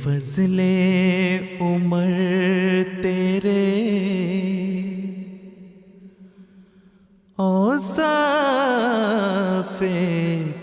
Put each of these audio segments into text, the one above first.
فضل عمر تیرے اوصاف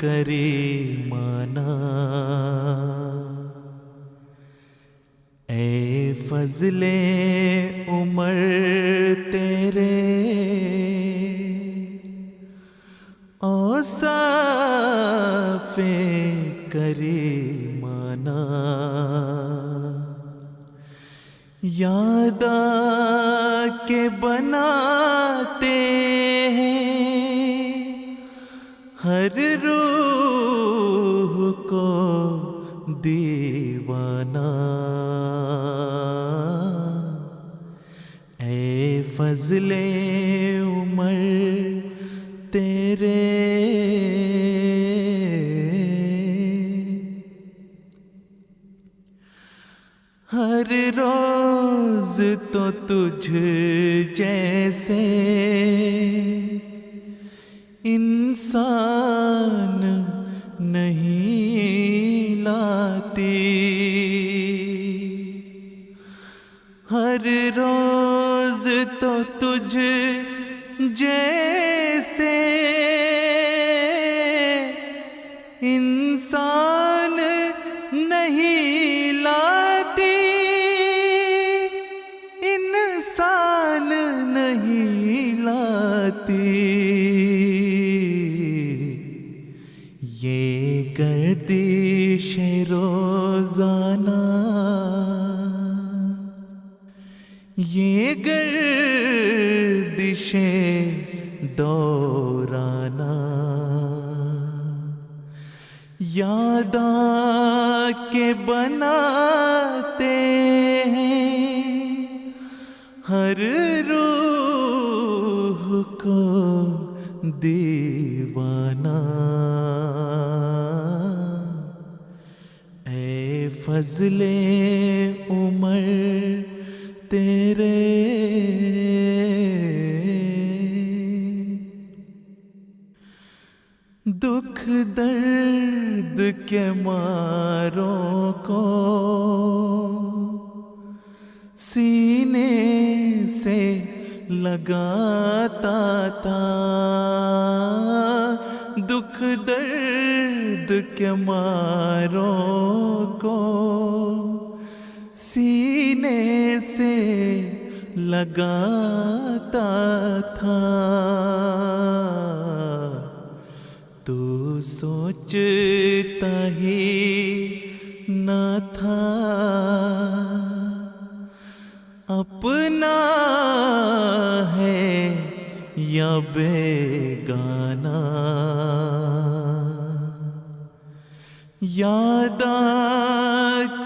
کریمانہ، اے فضل عمر تیرے اوصاف کریمانہ، یاد آ کے بناتے ہیں ہر روح کو دیوانہ، اے فضل عمر تیرے ہر روز تو تجھ جیسے انسان نہیں لاتی، ہر روز تو تجھ جیسے انسان نہیں لاتی، انسان نہیں لاتی، یہ گردش روزانہ، یہ گردش دورانہ، یاد آ کے بناتے ہیں ہر روح کو دیوانہ، اے فضل عمر تیرے دکھ درد کے ماروں کو سینے سے لگاتا تھا، دکھ درد کے ماروں کو سینے سے لگاتا تھا، تو سوچتا ہی نہ تھا اپنا ہے یا بیگانہ، یاد آ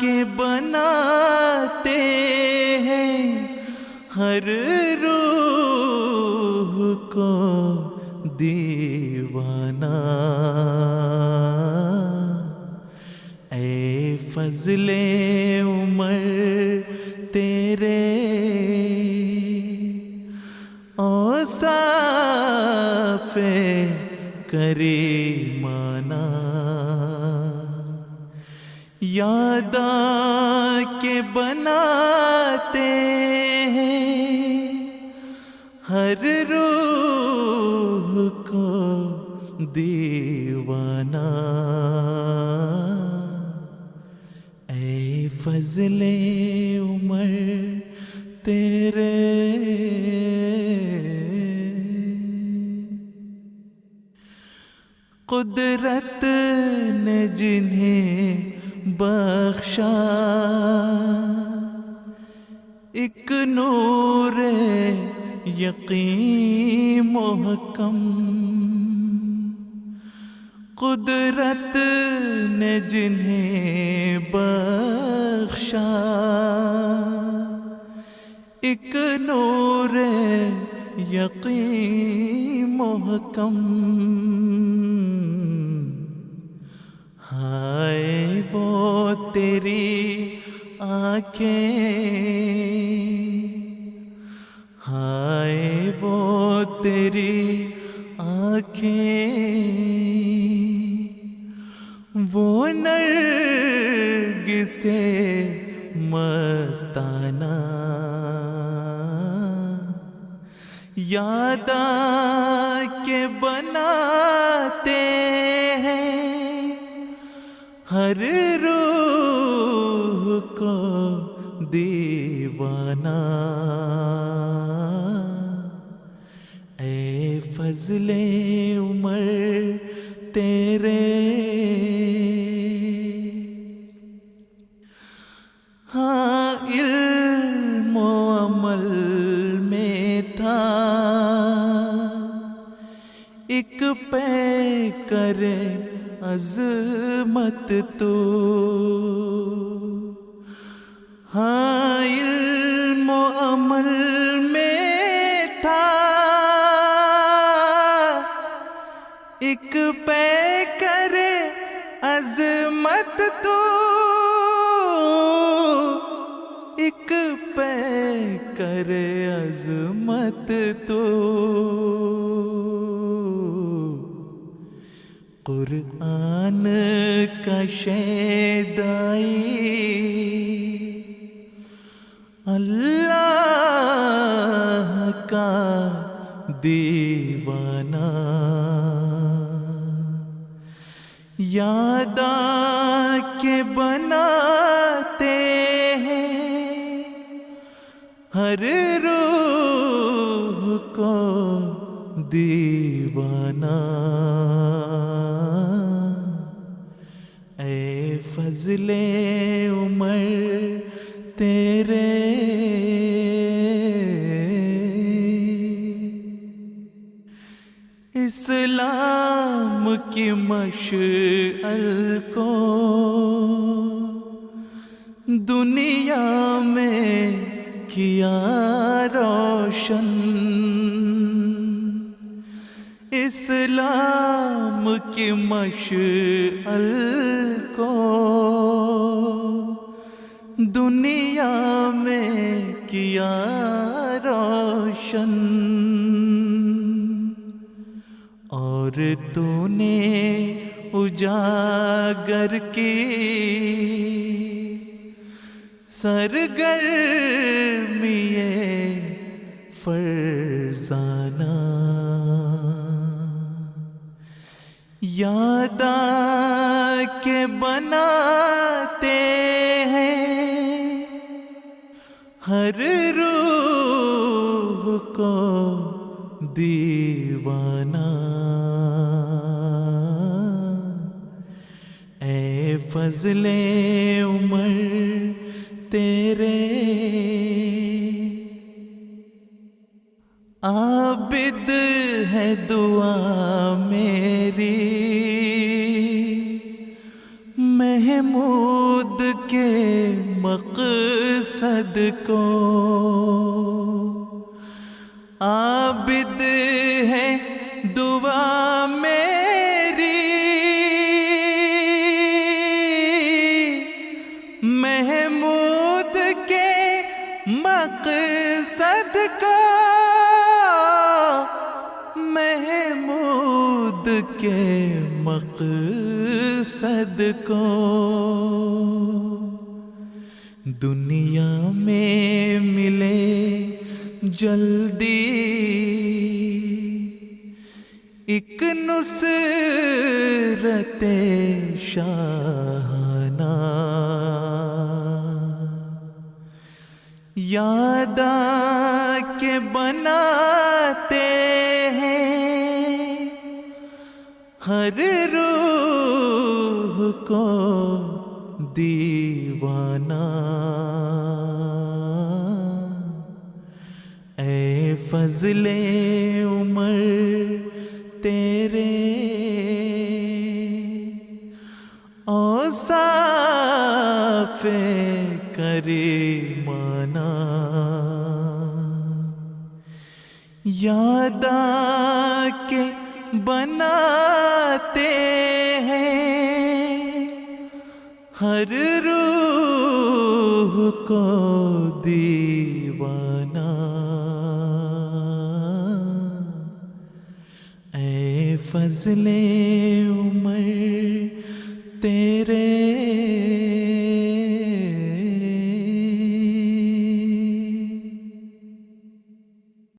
کے بناتے ہیں ہر روح کو دیوانہ، اے فضل عمر تیرے اوصاف کریمانہ، یاد آ کے بناتے ہیں ہر روح کو دیوانہ، اے فضل عمر تیرے قدرت نے جنہیں بخشا ایک نور یقین محکم، قدرت نے جنہیں بخشا ایک نور یقین محکم، ہائے وہ تیری آنکھیں، ہائے وہ تیری آنکھیں، وہ نرگس سے مستانہ یاد آ کے بناتے ہیں ہر روح کو دیوانہ اے فضل عمر تیرے ہاں علم و عمل میں تھا ایک پیکر عظمت تو ہاں علم و عمل میں تھا ایک پیکر عظمت تو ایک پیکر عظمت تو قرآن کا شیدائی اللہ کا دیوانہ یاد آ کے بناتے ہیں ہر روح کو دیوانہ اے فضل عمر تیرے اسلام کی مشعل کو دنیا میں کیا روشن اسلام کی مشعل کو دنیا میں کیا روشن اور تو نے اجاگر کی سرگرمی فرزانہ یاد آ کے بناتے ہیں ہر روح کو دیوانہ اے فضل عمر تیرے عابد ہے دعا میری محمود کے مقصد کو عابد ہے دعا میری محمود کے مقصد کو محمود کے مقصد کو دنیا میں ملے جلدی ایک نصرت شاہانہ یاد آ کے بناتے ہیں ہر روح کو دیوانہ اے فضل عمر تیرے اوصاف کریمانہ یاد آ کے بناتے ہیں ہر روح کو دیوانہ اے فضل